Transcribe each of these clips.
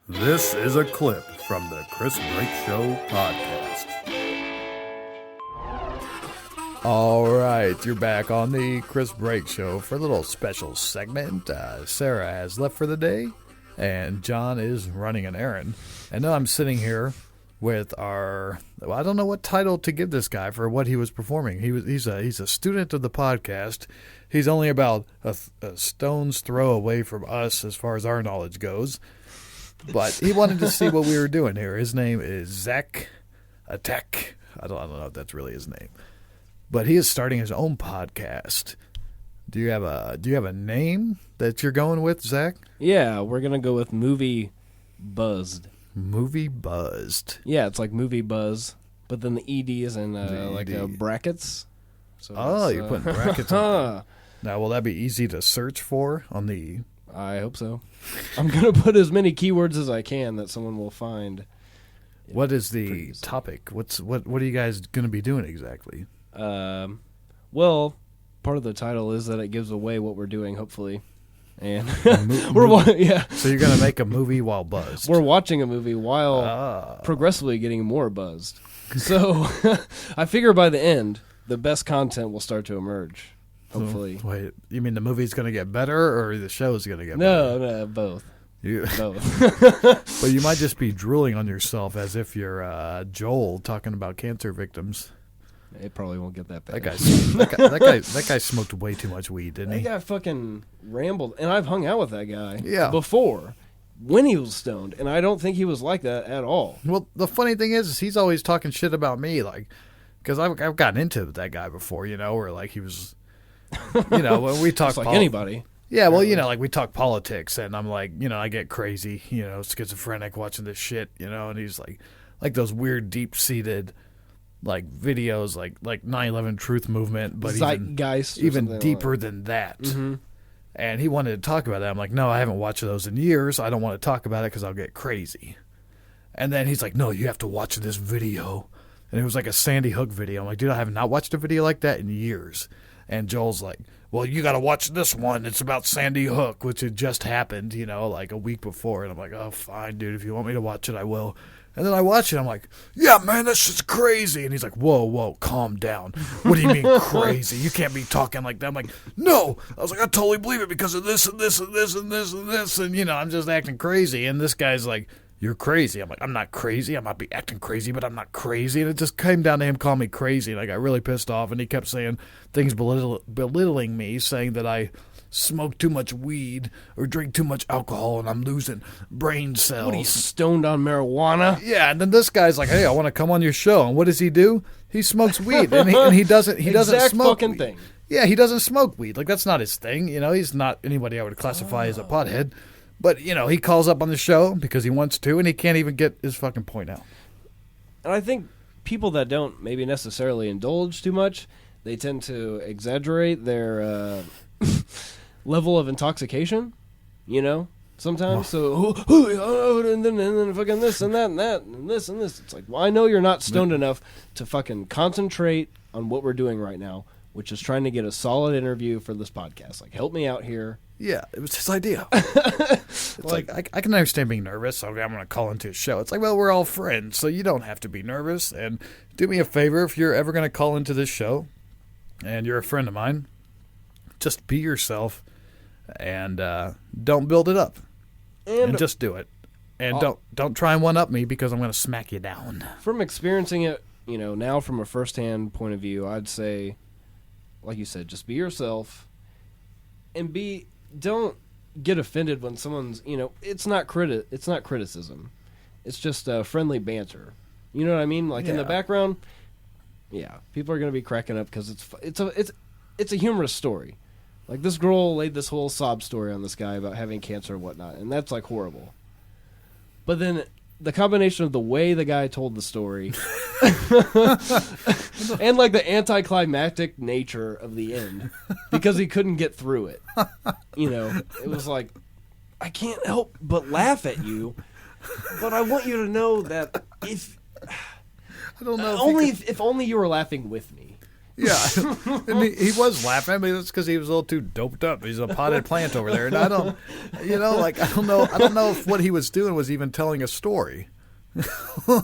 This is a clip from the Chris Brake Show podcast. All right, you're back on the Chris Brake Show for a little special segment. Sarah has left for the day, and John is running an errand. And now I'm sitting here with our, I don't know what title to give this guy for what he was performing. He's a student of the podcast. He's only about a stone's throw away from us as far as our knowledge goes. But he wanted to see what we were doing here. His name is Zack Attack. I don't know if that's really his name. But he is starting his own podcast. Do you have a name that you're going with, Zach? Yeah, we're gonna go with Movie Buzzed. Movie Buzzed. Yeah, it's like Movie Buzz, but then the ED is in brackets. So you're putting brackets on. Now, will that be easy to search for on the... I hope so. I'm going to put as many keywords as I can that someone will find. What is the topic? What are you guys going to be doing exactly? Well, part of the title is that it gives away what we're doing, hopefully. And yeah. So you're going to make a movie while buzzed. We're watching a movie while progressively getting more buzzed. So I figure by the end, the best content will start to emerge. Hopefully. Wait, you mean the movie's going to get better or the show's going to get better? No, both. Both. But you might just be drooling on yourself as if you're Joel talking about cancer victims. It probably won't get that bad. That guy smoked way too much weed, didn't he? That guy fucking rambled. And I've hung out with that guy before when he was stoned, and I don't think he was like that at all. Well, the funny thing is he's always talking shit about me, like, because I've gotten into that guy before, where like he was... when we talk like anybody. Yeah, well, like we talk politics, and I'm like, I get crazy, schizophrenic watching this shit, and he's like those weird deep-seated, like, videos, like 9/11 Truth Movement, but Zeitgeist even deeper than that. Mm-hmm. And he wanted to talk about that. I'm like, no, I haven't watched those in years. I don't want to talk about it because I'll get crazy. And then he's like, no, you have to watch this video. And it was like a Sandy Hook video. I'm like, dude, I have not watched a video like that in years. And Joel's like, well, you got to watch this one. It's about Sandy Hook, which had just happened, like a week before. And I'm like, oh, fine, dude. If you want me to watch it, I will. And then I watch it. I'm like, yeah, man, that's just crazy. And he's like, whoa, calm down. What do you mean crazy? You can't be talking like that. I'm like, no. I was like, I totally believe it because of this and this and this and this and this. And, I'm just acting crazy. And this guy's like, you're crazy. I'm like, I'm not crazy. I might be acting crazy, but I'm not crazy. And it just came down to him calling me crazy. And I got really pissed off. And he kept saying things belittling me, saying that I smoke too much weed or drink too much alcohol and I'm losing brain cells. What, are you stoned on marijuana? Yeah, and then this guy's like, hey, I want to come on your show. And what does he do? He smokes weed. And he doesn't smoke fucking weed. Thing. Yeah, he doesn't smoke weed. Like, that's not his thing. He's not anybody I would classify as a pothead. But, he calls up on the show because he wants to, and he can't even get his fucking point out. And I think people that don't maybe necessarily indulge too much, they tend to exaggerate their level of intoxication, sometimes. So, and then fucking this and that and that and this and this. It's like, well, I know you're not stoned enough to fucking concentrate on what we're doing right now, which is trying to get a solid interview for this podcast. Like, help me out here. Yeah, it was his idea. It's like I can understand being nervous, so I'm going to call into his show. It's like, well, we're all friends, so you don't have to be nervous. And do me a favor, if you're ever going to call into this show and you're a friend of mine, just be yourself and don't build it up. And just do it. And don't try and one-up me because I'm going to smack you down. From experiencing it, now from a first-hand point of view, I'd say, like you said, just be yourself and don't get offended when someone's, it's not criticism. It's just friendly banter. You know what I mean? Like in the background, people are going to be cracking up because it's a humorous story. Like this girl laid this whole sob story on this guy about having cancer and whatnot, and that's like horrible. But then the combination of the way the guy told the story and like the anticlimactic nature of the end because he couldn't get through it. It was like, I can't help but laugh at you, but I want you to know that if only you were laughing with me. Yeah, and he was laughing. I mean, it's because he was a little too doped up. He's a potted plant over there, and I don't know if what he was doing was even telling a story.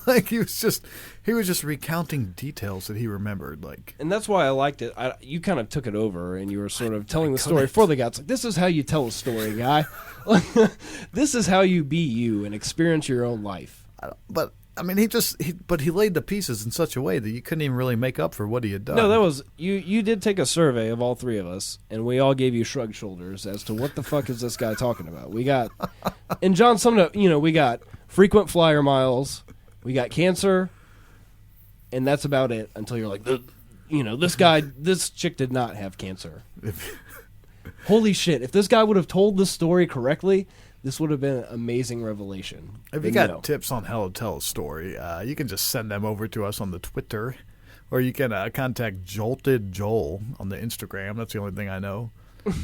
Like he was just recounting details that he remembered. Like, and that's why I liked it. You kind of took it over, and you were sort of telling the story for the guy. It's like, this is how you tell a story, guy. This is how you be you and experience your own life. But I mean, he laid the pieces in such a way that you couldn't even really make up for what he had done. No, that was you did take a survey of all three of us, and we all gave you shrugged shoulders as to what the fuck is this guy talking about. We got, and John summed up, we got frequent flyer miles, we got cancer, and that's about it until you're like, this chick did not have cancer. Holy shit, if this guy would have told this story correctly, this would have been an amazing revelation. If you got tips on how to tell a story, you can just send them over to us on the Twitter, or you can contact Jolted Joel on the Instagram. That's the only thing I know.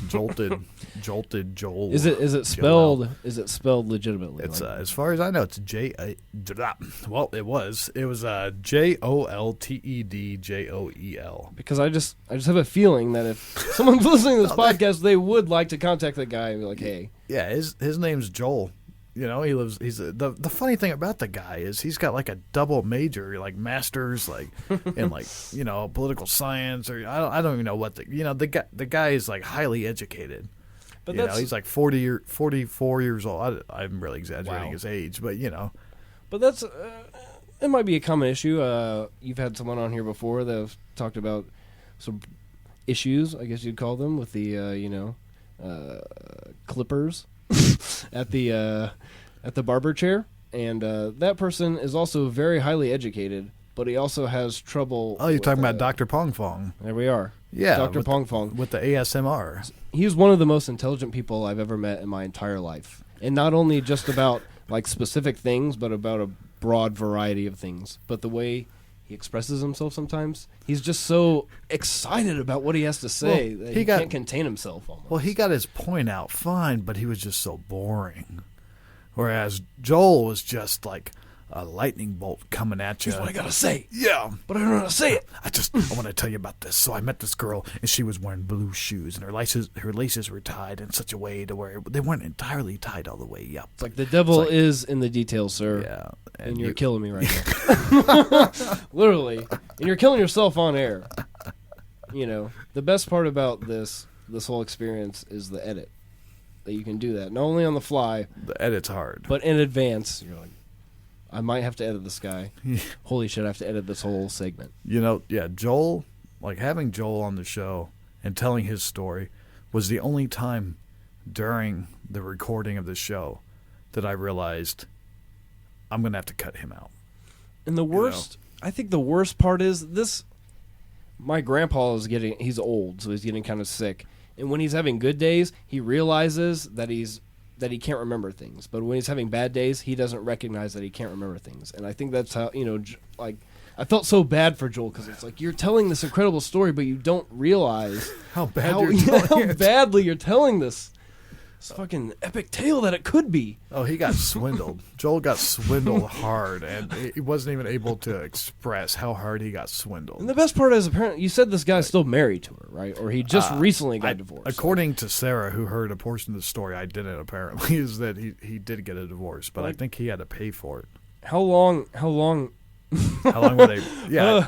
Jolted Joel. Is it spelled? Is it spelled legitimately? It's as far as I know, it's Well, it was JOLTEDJOEL. Because I just have a feeling that if someone's listening to this podcast, they would like to contact the guy and be like, "Hey." Yeah, his name's Joel. He lives. The funny thing about the guy is he's got like a double major, like masters, like in like political science, or I don't even know what the guy is like highly educated. But he's like 44 years old. I'm really exaggerating his age, but But that's it might be a common issue. You've had someone on here before that have talked about some issues, I guess you'd call them, with the clippers at the barber chair, and that person is also very highly educated, but he also has trouble. Oh, you're talking about Dr. Pong Fong. There we are. Yeah, Dr. Pong Fong with the ASMR. He's one of the most intelligent people I've ever met in my entire life, and not only just about like specific things, but about a broad variety of things. But the way he expresses himself sometimes, he's just so excited about what he has to say that he can't contain himself almost. Well, he got his point out fine, but he was just so boring. Whereas Joel was just like a lightning bolt coming at you. Here's what I gotta say. Yeah. But I don't know how to say it. I want to tell you about this. So I met this girl, and she was wearing blue shoes, and her laces were tied in such a way to where they weren't entirely tied all the way up. It's like the devil is in the details, sir. Yeah. And you're killing me right now. Literally. And you're killing yourself on air. The best part about this whole experience is the edit. That you can do that. Not only on the fly. The edit's hard. But in advance, you're like, I might have to edit this guy. Holy shit, I have to edit this whole segment. Joel, like having Joel on the show and telling his story was the only time during the recording of the show that I realized I'm going to have to cut him out. And the worst, I think the worst part is this, my grandpa he's old, so he's getting kind of sick. And when he's having good days, he realizes that he can't remember things. But when he's having bad days, he doesn't recognize that he can't remember things. And I think that's how, I felt so bad for Joel because it's like you're telling this incredible story, but you don't realize how badly you're telling this fucking epic tale that it could be. Oh, he got swindled. Joel got swindled hard, and he wasn't even able to express how hard he got swindled. And the best part is, apparently, you said this guy's still married to her, right? Or he just recently got divorced. According to Sarah, who heard a portion of the story I didn't, apparently, is that he did get a divorce, but I think he had to pay for it. How long How long were they? Yeah,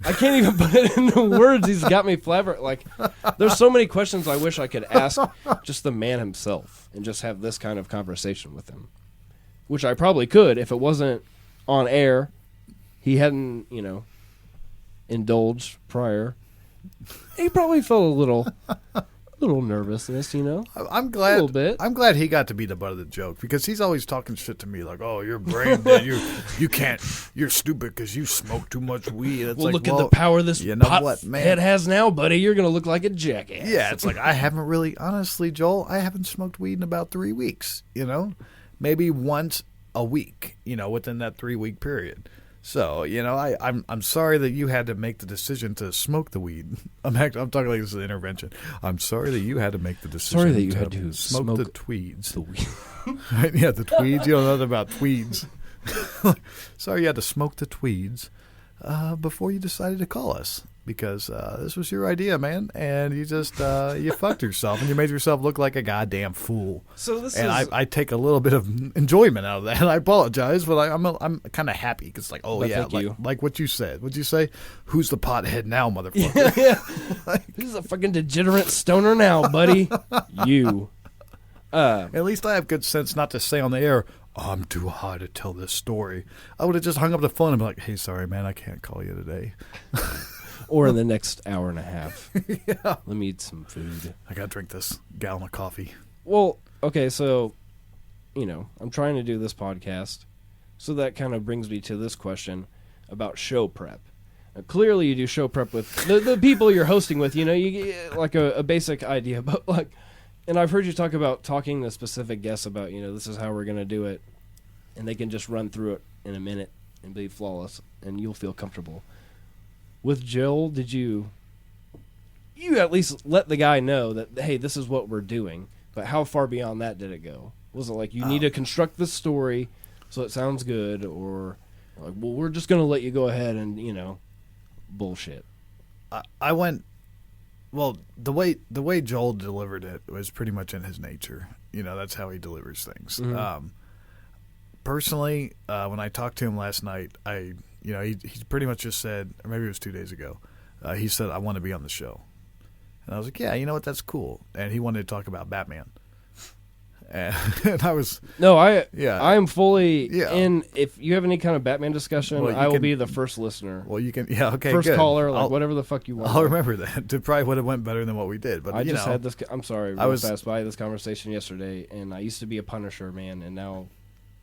I can't even put it into words. He's got me flabbergasted. Like, there's so many questions I wish I could ask just the man himself and just have this kind of conversation with him, which I probably could if it wasn't on air. He hadn't, indulged prior. He probably felt a little nervousness, I'm glad. A little bit. I'm glad he got to be the butt of the joke because he's always talking shit to me like, "Oh, you're brain dead. You can't. You're stupid because you smoke too much weed." It's look at the power this man head has now, buddy. You're gonna look like a jackass. Yeah, it's like I haven't really, honestly, Joel. I haven't smoked weed in about 3 weeks. Maybe once a week. Within that 3-week period. So, I'm sorry that you had to make the decision to smoke the weed. I'm talking like this is an intervention. I'm sorry that you had to make the decision. Sorry that you had to smoke the tweeds. The weed. Yeah, the tweeds. You don't know nothing about tweeds. Sorry you had to smoke the tweeds before you decided to call us because this was your idea, man, and you just you fucked yourself and you made yourself look like a goddamn fool. So this and is... I take a little bit of enjoyment out of that. And I apologize, but I'm kind of happy because like, oh But yeah, thank you. like what you said. What'd you say? Who's the pothead now, motherfucker? Yeah. Who's a fucking degenerate stoner now, buddy? You. At least I have good sense not to say on the air, I'm too high to tell this story. I would have just hung up the phone and be like, hey, sorry, man, I can't call you today. Or in the next hour and a half. Yeah. Let me eat some food. I got to drink this gallon of coffee. Well, okay, so, I'm trying to do this podcast. So that kind of brings me to this question about show prep. Now, clearly you do show prep with the people you're hosting with, you get like a basic idea. But like, and I've heard you talk about talking to specific guests about, this is how we're going to do it. And they can just run through it in a minute and be flawless. And you'll feel comfortable. With Joel, did you at least let the guy know that, hey, this is what we're doing? But how far beyond that did it go? Was it like you need to construct this story so it sounds good, or like, well, we're just going to let you go ahead and, bullshit? I went, well, the way Joel delivered it was pretty much in his nature. That's how he delivers things. Mm-hmm. Personally, when I talked to him last night, he pretty much just said, or maybe it was 2 days ago, he said, I want to be on the show. And I was like, yeah, you know what, that's cool. And he wanted to talk about Batman. And I was... No, I am fully in. If you have any kind of Batman discussion, well, I will be the first listener. Well, you can... Yeah, okay, first good. caller, like whatever the fuck you want. I'll remember that. It probably would have went better than what we did. But I just had this... I'm sorry, I was fast by this conversation yesterday, and I used to be a Punisher, man, and now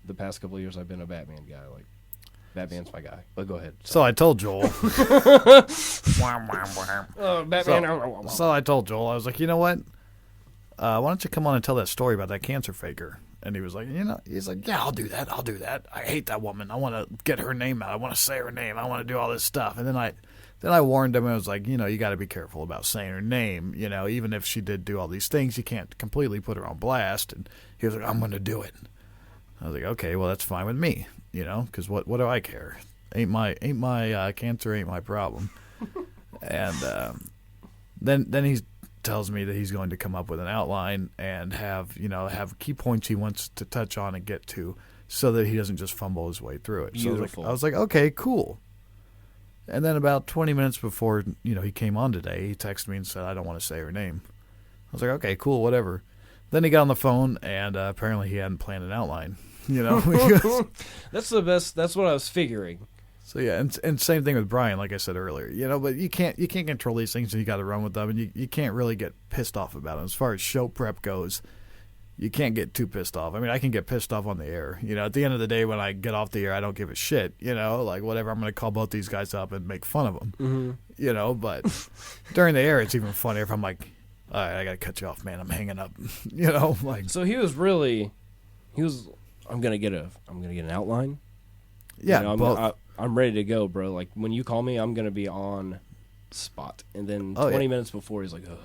the past couple of years I've been a Batman guy. Like, Batman's my guy. But go ahead. So I told Joel... Batman... So I told Joel, I was like, you know what? Why don't you come on and tell that story about that cancer faker? And he was like, he's like, yeah, I'll do that. I hate that woman. I want to get her name out. I want to say her name. I want to do all this stuff. And then I warned him. I was like, you got to be careful about saying her name. Even if she did do all these things, you can't completely put her on blast. And he was like, I'm going to do it. I was like, okay, well, that's fine with me, because what do I care? Ain't my cancer ain't my problem. And then he tells me that he's going to come up with an outline and have key points he wants to touch on and get to, so that he doesn't just fumble his way through it. Beautiful. So I was like, okay, cool. And then about 20 minutes before he came on today, he texted me and said, I don't want to say her name. I was like, okay, cool, whatever. Then he got on the phone, and apparently he hadn't planned an outline. That's the best. That's what I was figuring. So yeah, and same thing with Brian, like I said earlier. But you can't control these things, and you got to run with them, and you can't really get pissed off about them. As far as show prep goes, you can't get too pissed off. I mean, I can get pissed off on the air. At the end of the day, when I get off the air, I don't give a shit. Like whatever, I'm going to call both these guys up and make fun of them. Mm-hmm. But during the air, it's even funnier if I'm like, all right, I got to cut you off, man. I'm hanging up. Like. So he was. I'm gonna get an outline. Yeah, both. I'm ready to go, bro. Like, when you call me, I'm going to be on spot. And then 20 minutes before, he's like, ugh.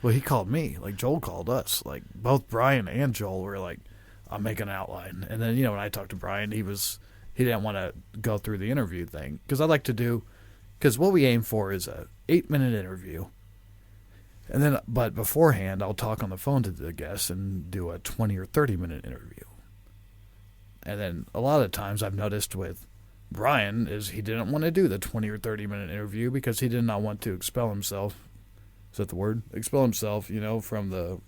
Well, he called me. Like, Joel called us. Like, both Brian and Joel were like, I'm making an outline. And then, when I talked to Brian, he didn't want to go through the interview thing. Because because what we aim for is a 8-minute interview. And then, but beforehand, I'll talk on the phone to the guests and do a 20 or 30-minute interview. And then a lot of times I've noticed with Brian is he didn't want to do the 20 or 30-minute interview because he did not want to expel himself. Is that the word? Expel himself, from the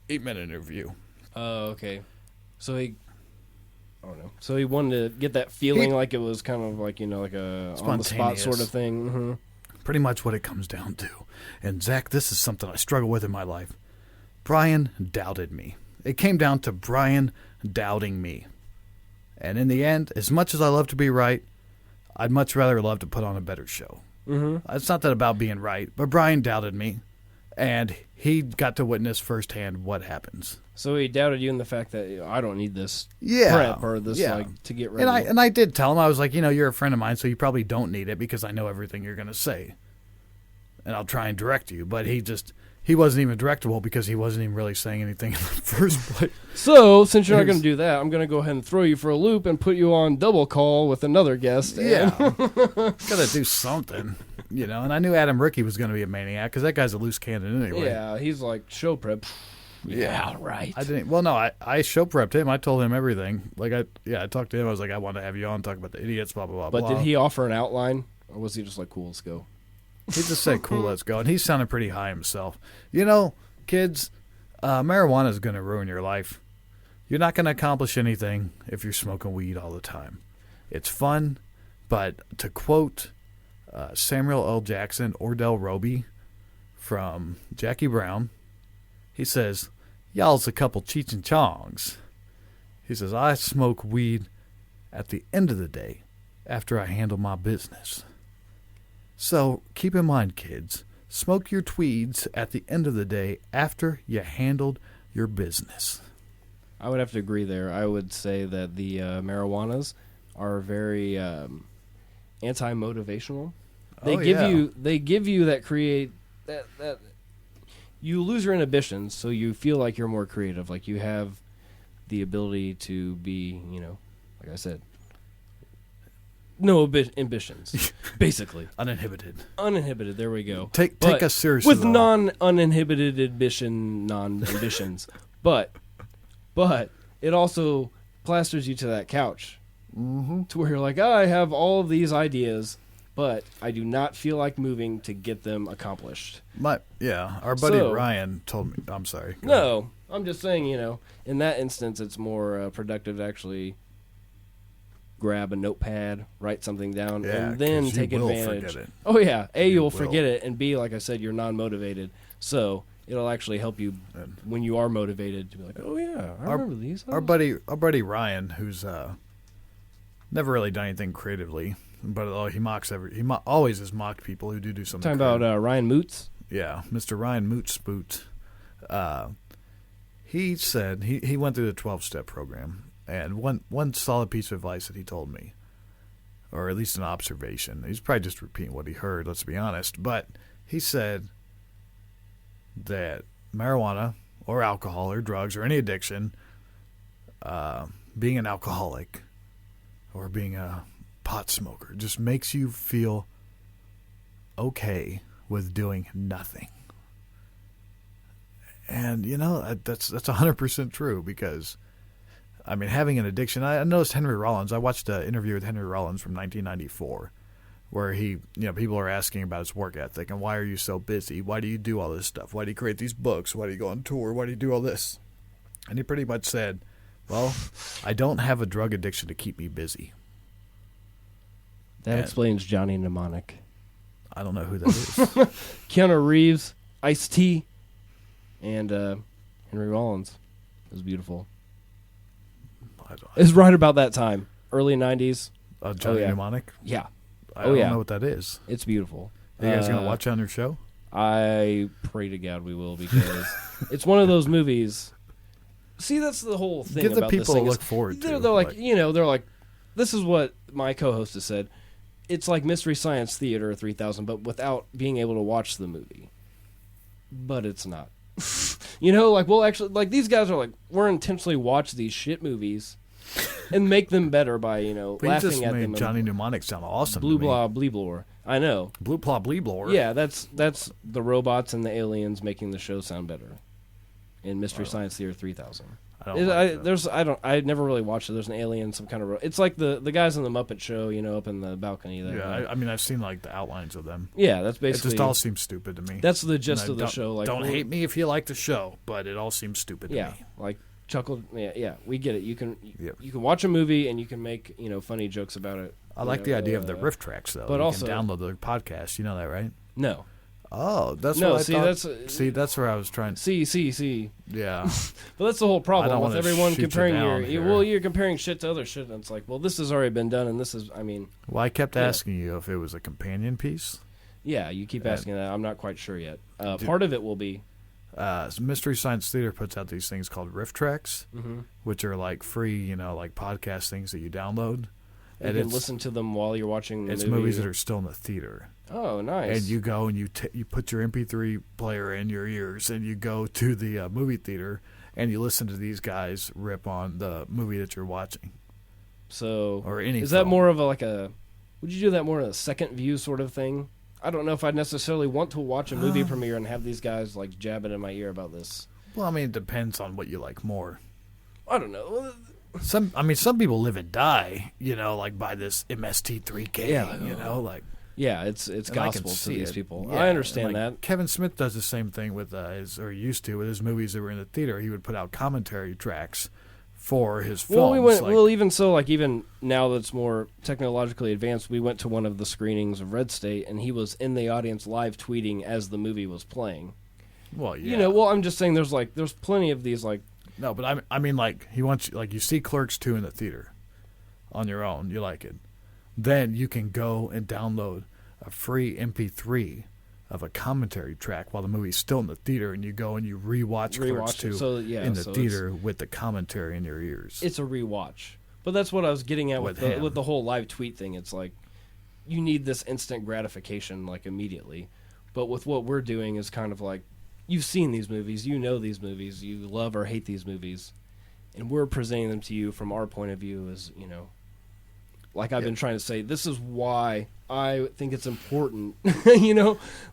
8-minute interview. Oh, okay. So I don't know. So he wanted to get that feeling like it was kind of like, like a on-the-spot sort of thing. Mm-hmm. Pretty much what it comes down to. And, Zach, this is something I struggle with in my life. Brian doubted me. It came down to Brian doubting me. And in the end, as much as I love to be right, I'd much rather love to put on a better show. Mm-hmm. It's not that about being right, but Brian doubted me, and he got to witness firsthand what happens. So he doubted you in the fact that I don't need this prep or this to get ready. And I did tell him, I was like, you're a friend of mine, so you probably don't need it because I know everything you're going to say. And I'll try and direct you. But he wasn't even directable because he wasn't even really saying anything in the first place. So, since you're not going to do that, I'm going to go ahead and throw you for a loop and put you on double call with another guest. Yeah. Got to do something. You know, and I knew Adam Rickey was going to be a maniac because that guy's a loose cannon anyway. Yeah, he's like show prep. Yeah, right. I didn't. Well, no, I show prepped him. I told him everything. Like I talked to him. I was like, I want to have you on, talk about the idiots, blah blah blah. But blah. did he offer an outline, or was he just like, "Cool, let's go"? He just said, "Cool, let's go," and he sounded pretty high himself. You know, kids, marijuana is going to ruin your life. You're not going to accomplish anything if you're smoking weed all the time. It's fun, but to quote Samuel L. Jackson or Del Roby from Jackie Brown, he says, "Y'all's a couple Cheech and Chongs." He says, "I smoke weed at the end of the day after I handle my business." So keep in mind, kids, smoke your tweeds at the end of the day after you handled your business. I would have to agree there. I would say that the marijuanas are very anti-motivational. They give you that create that you lose your inhibitions, so you feel like you're more creative. Like you have the ability to be, like I said, no ambitions, basically. Uninhibited. Uninhibited, there we go. Take us seriously. With non-uninhibited non-ambitions. But it also plasters you to that couch. Mm-hmm. To where you're like, I have all of these ideas, but I do not feel like moving to get them accomplished. Our buddy Ryan told me. I'm sorry. No, I'm just saying, in that instance, it's more productive to actually grab a notepad, write something down, and then take advantage. Forget it. Oh yeah, you'll forget it, and B, like I said, you're non-motivated, so it'll actually help you when you are motivated to be like, oh yeah, I remember these. Our buddy Ryan, who's never really done anything creatively, but he always has mocked people who do something. Talking about Ryan Moots. Yeah, Mr. Ryan Mootspoot. He said he went through the 12-step program. And one solid piece of advice that he told me, or at least an observation, he's probably just repeating what he heard, let's be honest, but he said that marijuana or alcohol or drugs or any addiction, being an alcoholic or being a pot smoker just makes you feel okay with doing nothing. And, that's 100% true because I mean, having an addiction, I noticed Henry Rollins. I watched an interview with Henry Rollins from 1994 where people are asking about his work ethic and why are you so busy? Why do you do all this stuff? Why do you create these books? Why do you go on tour? Why do you do all this? And he pretty much said, well, I don't have a drug addiction to keep me busy. That explains Johnny Mnemonic. I don't know who that is. Keanu Reeves, Ice-T, and Henry Rollins. It was beautiful. It's right about that time, early 90s. Johnny Mnemonic? Yeah. I don't know what that is. It's beautiful. Are you guys going to watch it on your show? I pray to God we will because it's one of those movies. See, that's the whole thing Give about the this people thing. to look forward to. They're like, this is what my co-host has said. It's like Mystery Science Theater 3000, but without being able to watch the movie. But it's not. We'll actually, these guys are like, we're intentionally watch these shit movies and make them better by, but laughing you just at made them. Johnny Mnemonic sound awesome. Blue blah bleeblore. I know. Blue blah bleeblore. Yeah, that's the robots and the aliens making the show sound better. In Mystery Science Theater 3000. I never really watched it. There's an alien, some kind of. It's like the guys on the Muppet Show, up in the balcony there. Yeah, I've seen the outlines of them. Yeah, that's basically. It just all seems stupid to me. That's the gist of the show. Don't hate me if you like the show, but it all seems stupid to me. Yeah, like chuckled. Yeah, we get it. You can watch a movie and you can make funny jokes about it. I like the idea of the riff tracks though. But you also can download the podcast. You know that, right? No. Oh, that's no. what I see, thought. That's where I was trying. See. Yeah, but that's the whole problem with everyone comparing you're comparing shit to other shit, and it's like, well, this has already been done, and this is, Well, I kept asking you if it was a companion piece. Yeah, you keep asking that. I'm not quite sure yet. Part of it will be. Mystery Science Theater puts out these things called riff tracks, which are like free, podcast things that you download. You can listen to them while you're watching the movie. It's movies that are still in the theater. Oh, nice. And you go and you put your MP3 player in your ears and you go to the movie theater and you listen to these guys rip on the movie that you're watching. So, or any is that more of would you do that more of a second view sort of thing? I don't know if I'd necessarily want to watch a movie premiere and have these guys like jabbing in my ear about this. Well, I mean, it depends on what you like more. I don't know. Some people live and die, like by this MST3K, Yeah. like. Yeah, it's gospel to these people. Yeah, I understand that. Kevin Smith does the same thing with used to with his movies that were in the theater. He would put out commentary tracks for his films. Even so, like even now that's more technologically advanced, we went to one of the screenings of Red State, and he was in the audience live tweeting as the movie was playing. Well, yeah. I'm just saying there's plenty of these like. No, but I mean like he wants you see Clerks 2 in the theater, on your own, you like it. Then you can go and download a free MP3 of a commentary track while the movie's still in the theater, and you go and you rewatch Clerks 2 in the theater with the commentary in your ears. It's a rewatch. But that's what I was getting at with the whole live tweet thing. It's like you need this instant gratification like immediately. But with what we're doing is kind of like you've seen these movies, you know these movies, you love or hate these movies, and we're presenting them to you from our point of view as, like I've been trying to say, this is why I think it's important.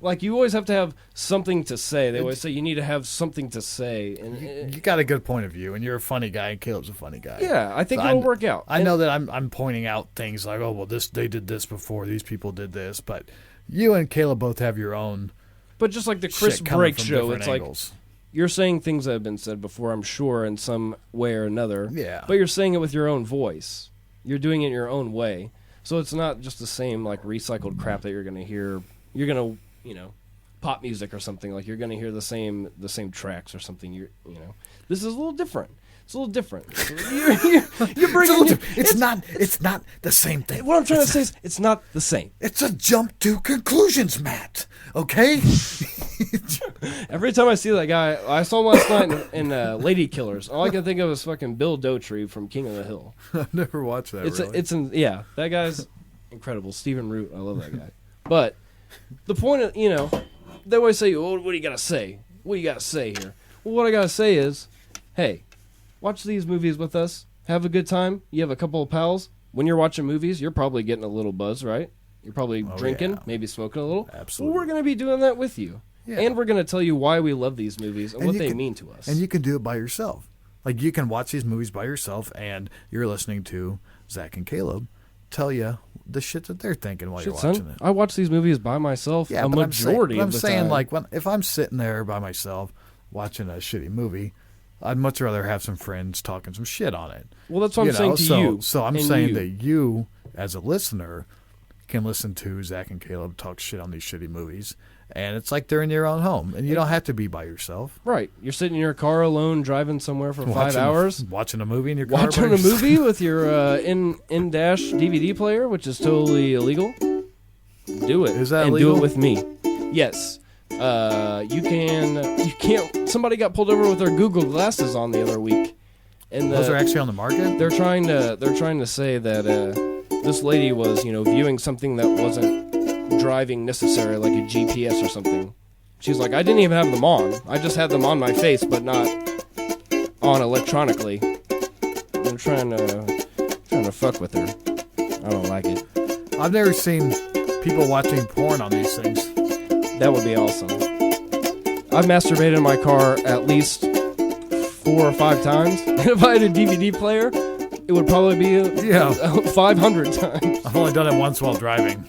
Like you always have to have something to say. They always say you need to have something to say. And you got a good point of view, and you're a funny guy, and Caleb's a funny guy. Yeah, I think it'll work out. I know that I'm pointing out things like, oh, well, they did this before, these people did this, but you and Caleb both have your own. But just like the Chris Brake show, it's angles. Like you're saying things that have been said before, I'm sure, in some way or another. Yeah. But you're saying it with your own voice. You're doing it in your own way. So it's not just the same like recycled crap that you're going to hear. You're going to, pop music or something. Like you're going to hear the same tracks or something. This is a little different. It's a little different. You're bringing it's not the same thing. What I'm trying to say is it's not the same. It's a jump to conclusions, Matt. Okay? Every time I see that guy, I saw him last night in Lady Killers. All I can think of is fucking Bill Dotree from King of the Hill. I've never watched that. That guy's incredible. Stephen Root, I love that guy. But the point of they always say, "Oh, what do you got to say? What do you got to say here?" Well, what I got to say is, hey, watch these movies with us. Have a good time. You have a couple of pals. When you're watching movies, you're probably getting a little buzz, right? You're probably drinking, maybe smoking a little. Absolutely. Well, we're going to be doing that with you. Yeah. And we're going to tell you why we love these movies and what they mean to us. And you can do it by yourself. Like, you can watch these movies by yourself, and you're listening to Zach and Caleb tell you the shit that they're thinking while you're watching it. I watch these movies by myself a majority of the time. I'm saying, like, if I'm sitting there by myself watching a shitty movie, I'd much rather have some friends talking some shit on it. Well, that's what I'm saying to you. So I'm saying that you, as a listener, can listen to Zach and Caleb talk shit on these shitty movies, and it's like they're in your own home, and you don't have to be by yourself. Right. You're sitting in your car alone, driving somewhere for 5 hours. Watching a movie in your car. Watching a movie with your in-dash DVD player, which is totally illegal. Do it. Is that and illegal? Do it with me. Yes. You can't. Somebody got pulled over with their Google glasses on the other week. And those are actually on the market? They're trying to say that this lady was, viewing something that wasn't driving necessary, like a GPS or something. She's like, I didn't even have them on. I just had them on my face, but not on electronically. They're trying to fuck with her. I don't like it. I've never seen people watching porn on these things. That would be awesome. I've masturbated in my car at least 4 or 5 times. And if I had a DVD player, it would probably be 500 times. I've only done it once while driving.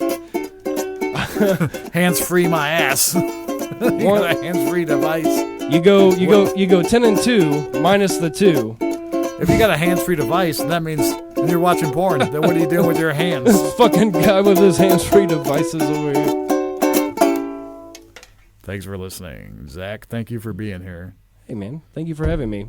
Hands-free my ass. You got a hands-free device. You go 10 and 2 minus the 2. If you got a hands-free device, that means when you're watching porn, then what are you doing with your hands? This fucking guy with his hands-free devices over here. Thanks for listening. Zach, thank you for being here. Hey, man. Thank you for having me.